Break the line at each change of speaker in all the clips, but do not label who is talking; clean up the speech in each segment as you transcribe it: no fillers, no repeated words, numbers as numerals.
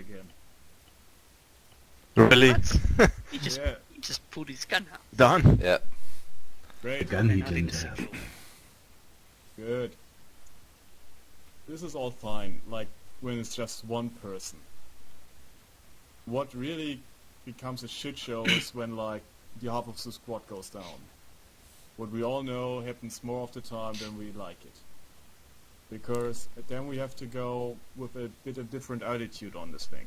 again.
Really?
What? He just pulled his gun out.
Done?
Yeah.
Great.
Gun he
Now
didn't
it's
have.
secure.
Good. This is all fine, like when it's just one person. What really becomes a shit show is when like the half of the squad goes down. What we all know happens more of the time than we like it. Because then we have to go with a bit of different attitude on this thing.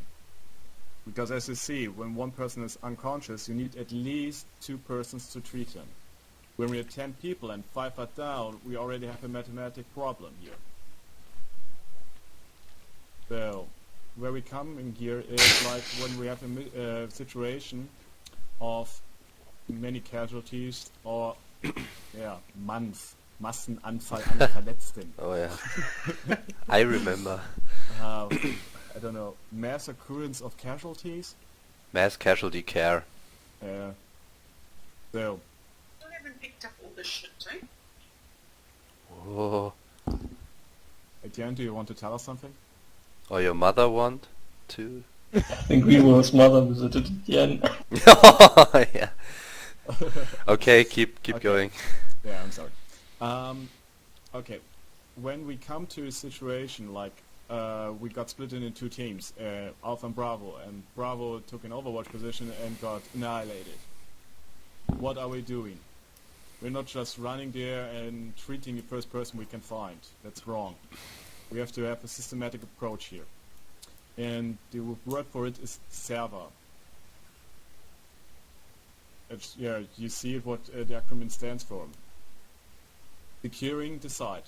Because as you see, when one person is unconscious, you need at least 2 persons to treat him. When we are 10 people and 5 are down, we already have a mathematic problem here. So, where we come in here is like when we have a situation of many casualties or, yeah, Massenanfall an Verletzten.
Oh yeah. I remember.
I don't know, mass occurrence of casualties?
Mass casualty care.
So,
I haven't picked up all this shit too.
Oh.
again, do you want to tell us something?
Or your mother want to?
I think Remo's mother visited again.
Oh yeah. Okay, keep
Okay.
going.
Yeah, I'm sorry. Okay, when we come to a situation like we got split into 2 teams, Alpha and Bravo took an overwatch position and got annihilated. What are we doing? We're not just running there and treating the first person we can find. That's wrong. We have to have a systematic approach here. And the word for it is SERVA. Yeah, you see what the acronym stands for. Securing the site.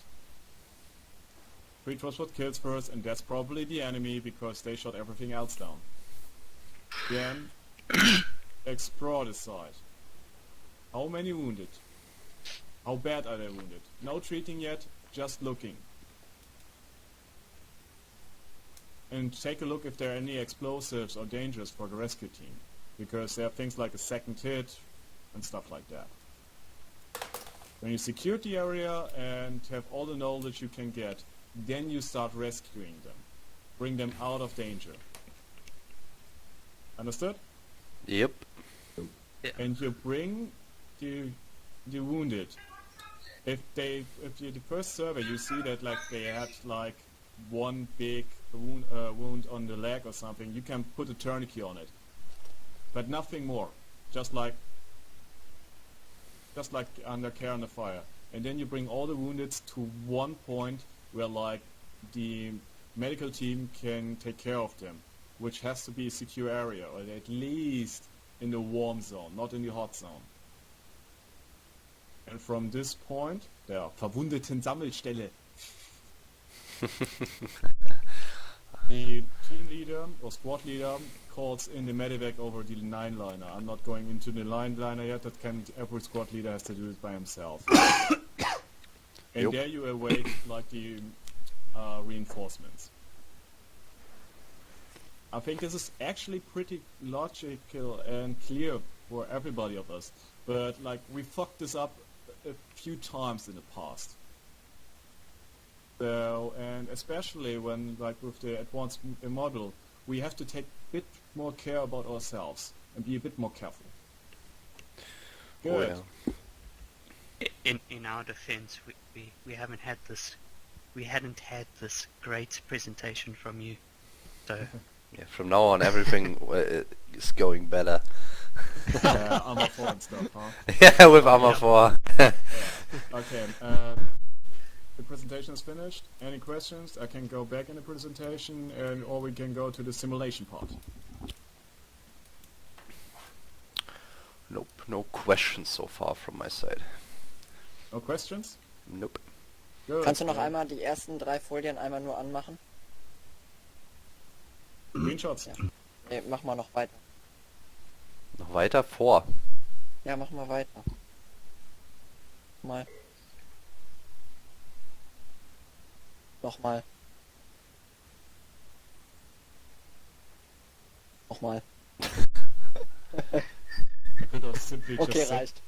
Treat what kills first, and that's probably the enemy because they shot everything else down. Then, explore the site. How many wounded? How bad are they wounded? No treating yet, just looking. And take a look if there are any explosives or dangers for the rescue team. Because there are things like a second hit and stuff like that. When you secure the area and have all the knowledge you can get, then you start rescuing them. Bring them out of danger. Understood?
Yep.
And you bring the wounded. If the first survey you see that like they had like one big wound on the leg or something, you can put a tourniquet on it. But nothing more. Just like under care under fire. And then you bring all the wounded to one point where like the medical team can take care of them, which has to be a secure area, or at least in the warm zone, not in the hot zone. And from this point, der Verwundetensammelstelle, the team leader or squad leader calls in the medevac over the line-liner. I'm not going into the line-liner yet, every squad leader has to do it by himself. And there you await like the reinforcements. I think this is actually pretty logical and clear for everybody of us, but like we fucked this up a few times in the past. So, and especially when like with the advanced model, we have to take a bit more care about ourselves and be a bit more careful. Good.
Oh, yeah.
In our defense, we hadn't had this great presentation from you. So
Yeah, from now on everything is going better.
Armor 4 and stuff, huh?
Yeah, with Armor 4.
Yeah. Okay, the presentation is finished. Any questions? I can go back in the presentation, or we can go to the simulation part.
Nope, no questions so far from my side.
No questions?
Nope.
Good.
Kannst du noch einmal die ersten 3 Folien einmal nur anmachen?
Screenshots?
Ja. Nee, mach mal noch weiter.
Noch weiter vor.
Ja, mach mal weiter. Mal. Nochmal. Nochmal.
I could have simply
Okay,
just said,
reicht.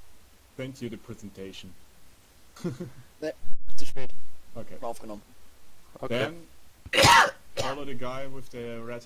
thank you, the presentation.
Nee, zu spät.
Okay.
Aufgenommen.
Okay.
Then follow the guy with the red